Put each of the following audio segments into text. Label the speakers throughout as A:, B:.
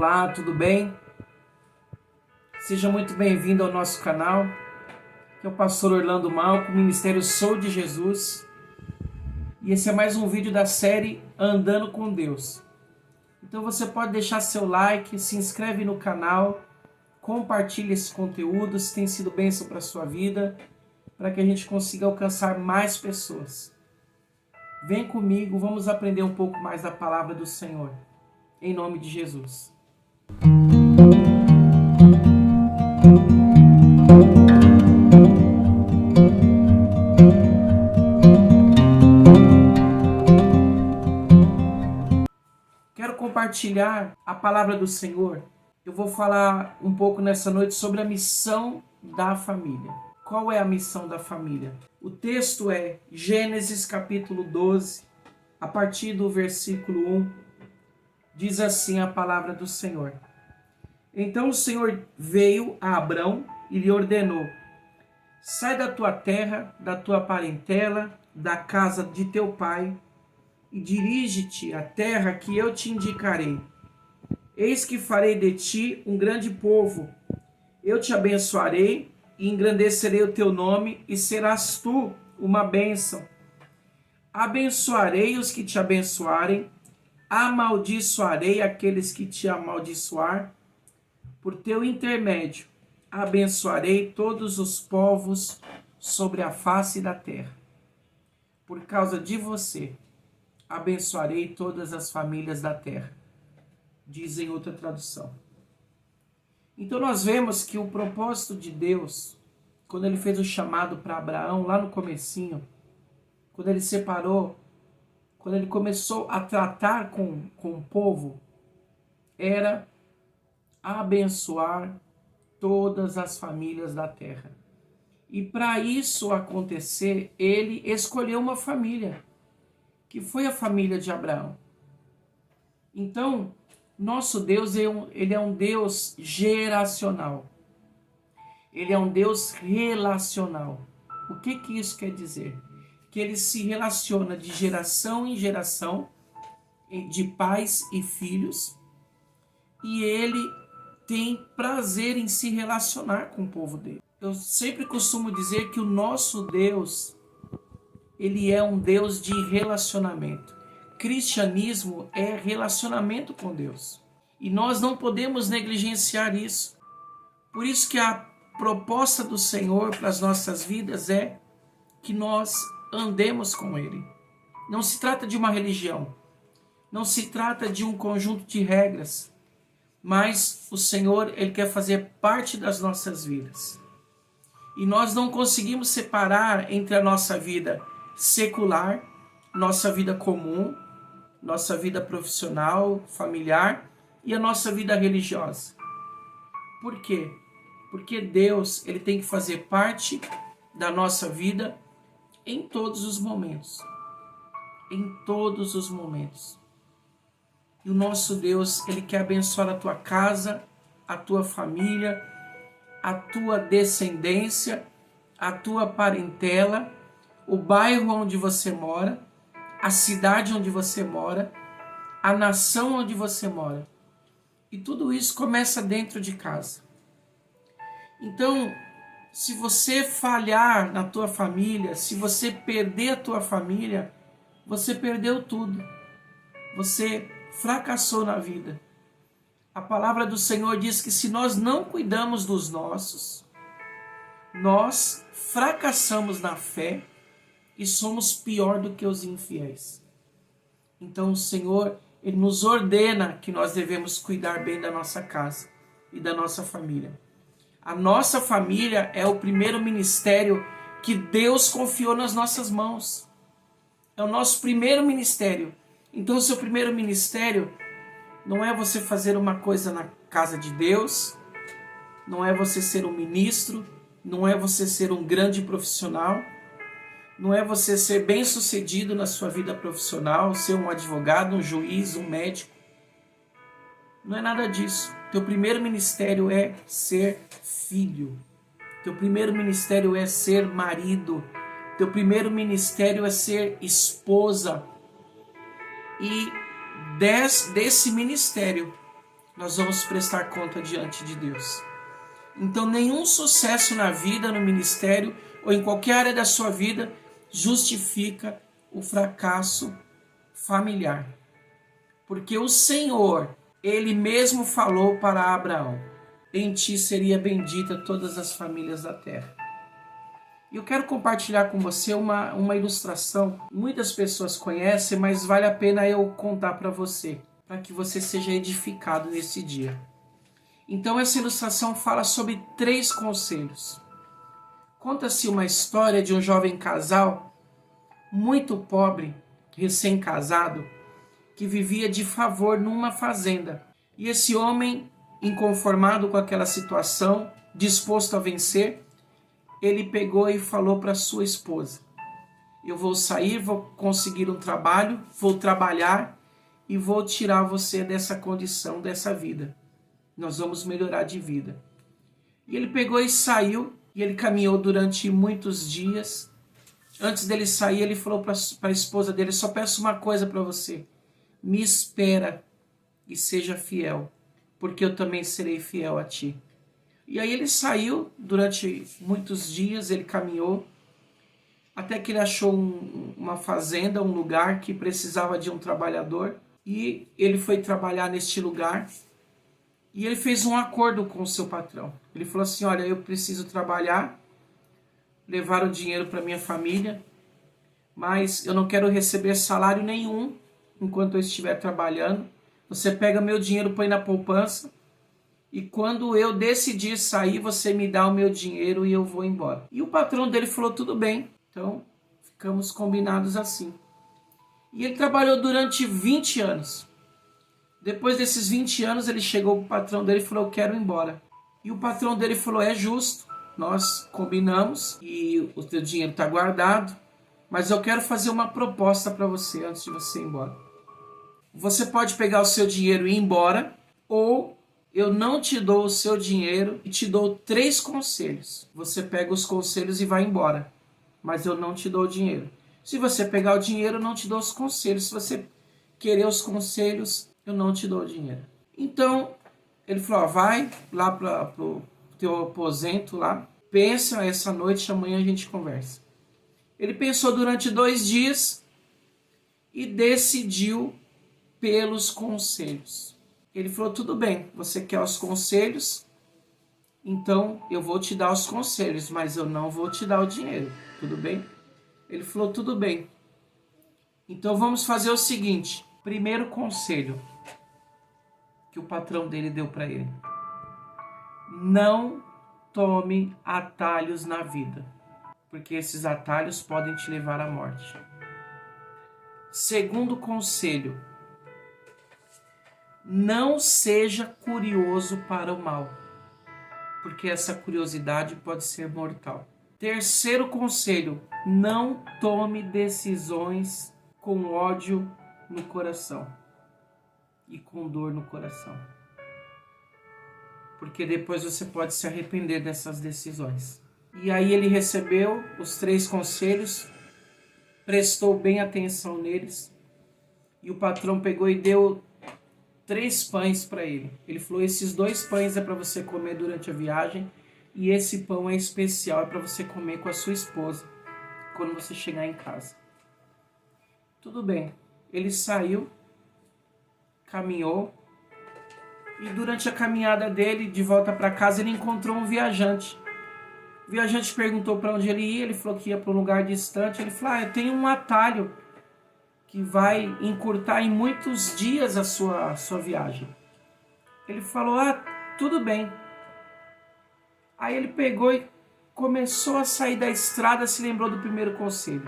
A: Olá, tudo bem? Seja muito bem-vindo ao nosso canal. Aqui é o pastor Orlando Malco, Ministério Sou de Jesus. E esse é mais um vídeo da série Andando com Deus. Então você pode deixar seu like, se inscreve no canal, compartilhe esse conteúdo se tem sido bênção para a sua vida, para que a gente consiga alcançar mais pessoas. Vem comigo, vamos aprender um pouco mais da palavra do Senhor. Em nome de Jesus. Quero compartilhar a palavra do Senhor. Eu vou falar um pouco nessa noite sobre a missão da família. Qual é a missão da família? O texto é Gênesis capítulo 12, a partir do versículo 1. Diz assim a palavra do Senhor. Então o Senhor veio a Abrão e lhe ordenou: sai da tua terra, da tua parentela, da casa de teu pai, e dirige-te à terra que eu te indicarei. Eis que farei de ti um grande povo. Eu te abençoarei e engrandecerei o teu nome, e serás tu uma bênção. Abençoarei os que te abençoarem, amaldiçoarei aqueles que te amaldiçoar. Por teu intermédio, abençoarei todos os povos sobre a face da terra. Por causa de você, abençoarei todas as famílias da terra. Diz em outra tradução. Então nós vemos que o propósito de Deus, quando ele fez o chamado para Abraão, lá no comecinho, quando ele separou, quando ele começou a tratar com o povo, era abençoar todas as famílias da terra. E para isso acontecer, ele escolheu uma família, que foi a família de Abraão. Então, nosso Deus, ele é um Deus geracional. Ele é um Deus relacional. O que isso quer dizer? Que ele se relaciona de geração em geração, de pais e filhos, e ele tem prazer em se relacionar com o povo dele. Eu sempre costumo dizer que o nosso Deus, ele é um Deus de relacionamento. Cristianismo é relacionamento com Deus. E nós não podemos negligenciar isso. Por isso que a proposta do Senhor para as nossas vidas é que nós andemos com Ele. Não se trata de uma religião. Não se trata de um conjunto de regras. Mas o Senhor, Ele quer fazer parte das nossas vidas. E nós não conseguimos separar entre a nossa vida secular, nossa vida comum, nossa vida profissional, familiar e a nossa vida religiosa. Por quê? Porque Deus, ele tem que fazer parte da nossa vida em todos os momentos. Em todos os momentos. E o nosso Deus, ele quer abençoar a tua casa, a tua família, a tua descendência, a tua parentela, o bairro onde você mora, a cidade onde você mora, a nação onde você mora. E tudo isso começa dentro de casa. Então, se você falhar na tua família, se você perder a tua família, você perdeu tudo. Você fracassou na vida. A palavra do Senhor diz que se nós não cuidamos dos nossos, nós fracassamos na fé e somos pior do que os infiéis. Então o Senhor, ele nos ordena que nós devemos cuidar bem da nossa casa e da nossa família. A nossa família é o primeiro ministério que Deus confiou nas nossas mãos. É o nosso primeiro ministério. Então o seu primeiro ministério não é você fazer uma coisa na casa de Deus, não é você ser um ministro, não é você ser um grande profissional, não é você ser bem-sucedido na sua vida profissional, ser um advogado, um juiz, um médico. Não é nada disso. Teu primeiro ministério é ser filho. Teu primeiro ministério é ser marido. Teu primeiro ministério é ser esposa. E desse ministério, nós vamos prestar conta diante de Deus. Então, nenhum sucesso na vida, no ministério ou em qualquer área da sua vida justifica o fracasso familiar. Porque o Senhor, Ele mesmo falou para Abraão: em ti seria bendita todas as famílias da terra. E eu quero compartilhar com você uma ilustração. Muitas pessoas conhecem, mas vale a pena eu contar para você, para que você seja edificado nesse dia. Então essa ilustração fala sobre 3 conselhos. Conta-se uma história de um jovem casal muito pobre, recém-casado, que vivia de favor numa fazenda. E esse homem, inconformado com aquela situação, disposto a vencer, ele pegou e falou para sua esposa: eu vou sair, vou conseguir um trabalho, vou trabalhar e vou tirar você dessa condição, dessa vida. Nós vamos melhorar de vida. E ele pegou e saiu, e ele caminhou durante muitos dias. Antes dele sair, ele falou para a esposa dele: só peço uma coisa para você, me espera e seja fiel, porque eu também serei fiel a ti. E aí ele saiu durante muitos dias, ele caminhou, até que ele achou uma fazenda, um lugar que precisava de um trabalhador. E ele foi trabalhar neste lugar e ele fez um acordo com o seu patrão. Ele falou assim: olha, eu preciso trabalhar, levar o dinheiro para minha família, mas eu não quero receber salário nenhum enquanto eu estiver trabalhando. Você pega meu dinheiro, põe na poupança, e quando eu decidir sair, você me dá o meu dinheiro e eu vou embora. E o patrão dele falou: tudo bem. Então, ficamos combinados assim. E ele trabalhou durante 20 anos. Depois desses 20 anos, ele chegou para o patrão dele e falou: eu quero ir embora. E o patrão dele falou: é justo, nós combinamos e o teu dinheiro está guardado, mas eu quero fazer uma proposta para você antes de você ir embora. Você pode pegar o seu dinheiro e ir embora, ou eu não te dou o seu dinheiro e te dou 3 conselhos. Você pega os conselhos e vai embora, mas eu não te dou o dinheiro. Se você pegar o dinheiro, eu não te dou os conselhos. Se você querer os conselhos, eu não te dou o dinheiro. Então, ele falou: vai lá para o teu aposento lá, pensa essa noite, amanhã a gente conversa. Ele pensou durante 2 dias e decidiu pelos conselhos. Ele falou: tudo bem, você quer os conselhos, então eu vou te dar os conselhos, mas eu não vou te dar o dinheiro, tudo bem? Ele falou: tudo bem. Então vamos fazer o seguinte: primeiro conselho que o patrão dele deu para ele: não tome atalhos na vida, porque esses atalhos podem te levar à morte. Segundo conselho: não seja curioso para o mal, porque essa curiosidade pode ser mortal. Terceiro conselho: não tome decisões com ódio no coração e com dor no coração, porque depois você pode se arrepender dessas decisões. E aí ele recebeu os 3 conselhos, prestou bem atenção neles, e o patrão pegou e deu 3 pães para ele. Ele falou: esses 2 pães é para você comer durante a viagem, e esse pão é especial, é para você comer com a sua esposa quando você chegar em casa. Tudo bem. Ele saiu, caminhou, e durante a caminhada dele de volta para casa, ele encontrou um viajante. O viajante perguntou para onde ele ia, ele falou que ia para um lugar distante. Ele falou: eu tenho um atalho que vai encurtar em muitos dias a sua viagem. Ele falou: tudo bem. Aí ele pegou e começou a sair da estrada, se lembrou do primeiro conselho.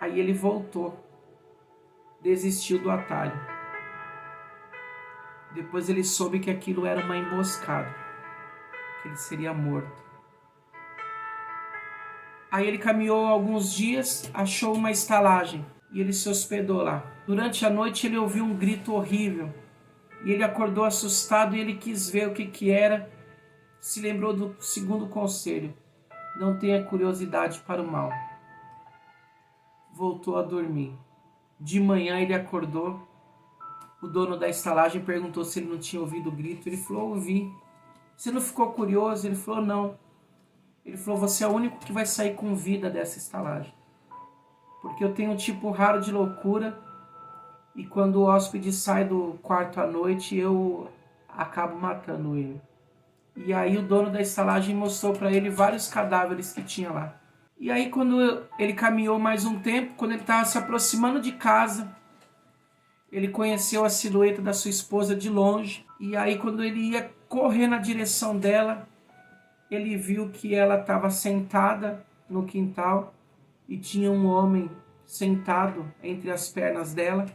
A: Aí ele voltou, desistiu do atalho. Depois ele soube que aquilo era uma emboscada, que ele seria morto. Aí ele caminhou alguns dias, achou uma estalagem e ele se hospedou lá. Durante a noite ele ouviu um grito horrível e ele acordou assustado e ele quis ver o que era. Se lembrou do segundo conselho: não tenha curiosidade para o mal. Voltou a dormir. De manhã ele acordou, O dono da estalagem perguntou se ele não tinha ouvido o grito. Ele falou: ouvi. Você não ficou curioso? Ele falou: não. Ele falou: você é o único que vai sair com vida dessa estalagem. Porque eu tenho um tipo raro de loucura e quando o hóspede sai do quarto à noite, eu acabo matando ele. E aí o dono da estalagem mostrou para ele vários cadáveres que tinha lá. E aí quando ele caminhou mais um tempo, quando ele estava se aproximando de casa, ele conheceu a silhueta da sua esposa de longe. E aí quando ele ia correr na direção dela, ele viu que ela estava sentada no quintal e tinha um homem sentado entre as pernas dela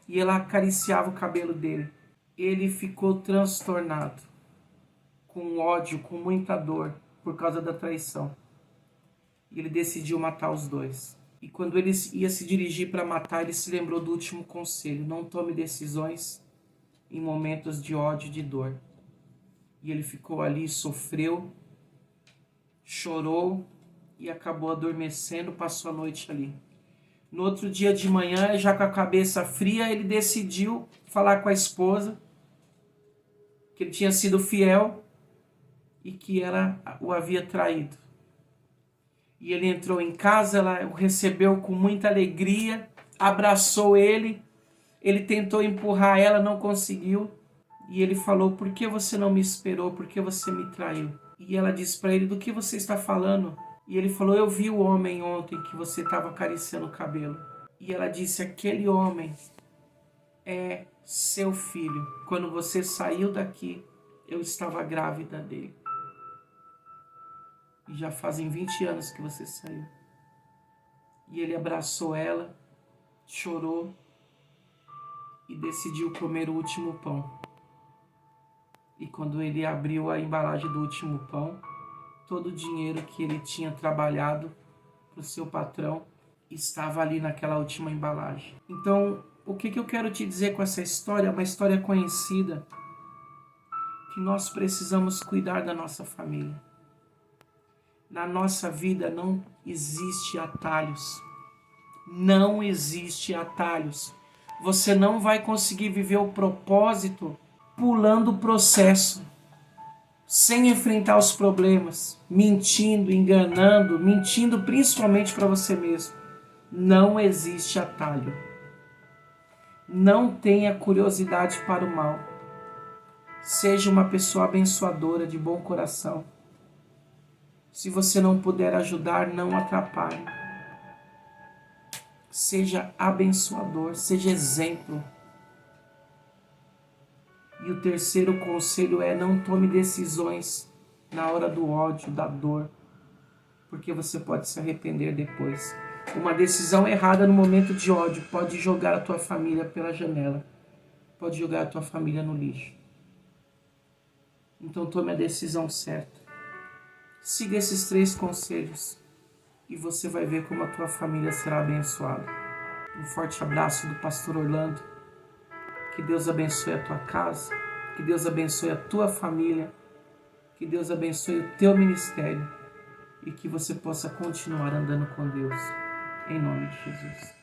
A: e ela acariciava o cabelo dele. Ele ficou transtornado, com ódio, com muita dor por causa da traição. E ele decidiu matar os dois. E quando ele ia se dirigir para matar, ele se lembrou do último conselho: não tome decisões em momentos de ódio e de dor. E ele ficou ali, sofreu, chorou e acabou adormecendo, passou a noite ali. No outro dia de manhã, já com a cabeça fria, ele decidiu falar com a esposa que ele tinha sido fiel e que ela o havia traído. E ele entrou em casa, ela o recebeu com muita alegria, abraçou ele, ele tentou empurrar ela, não conseguiu. E ele falou: por que você não me esperou? Por que você me traiu? E ela disse para ele: do que você está falando? E ele falou: eu vi o homem ontem que você estava acariciando o cabelo. E ela disse: aquele homem é seu filho. Quando você saiu daqui, eu estava grávida dele. E já fazem 20 anos que você saiu. E ele abraçou ela, chorou e decidiu comer o último pão. E quando ele abriu a embalagem do último pão, todo o dinheiro que ele tinha trabalhado para o seu patrão estava ali naquela última embalagem. Então, o que eu quero te dizer com essa história? É uma história conhecida, que nós precisamos cuidar da nossa família. Na nossa vida não existe atalhos. Não existe atalhos. Você não vai conseguir viver o propósito pulando o processo, sem enfrentar os problemas, mentindo, enganando, mentindo principalmente para você mesmo. Não existe atalho. Não tenha curiosidade para o mal. Seja uma pessoa abençoadora, de bom coração. Se você não puder ajudar, não atrapalhe. Seja abençoador, seja exemplo. E o terceiro conselho é: não tome decisões na hora do ódio, da dor, porque você pode se arrepender depois. Uma decisão errada no momento de ódio pode jogar a tua família pela janela, pode jogar a tua família no lixo. Então tome a decisão certa. Siga esses 3 conselhos e você vai ver como a tua família será abençoada. Um forte abraço do Pastor Orlando. Que Deus abençoe a tua casa, que Deus abençoe a tua família, que Deus abençoe o teu ministério e que você possa continuar andando com Deus. Em nome de Jesus.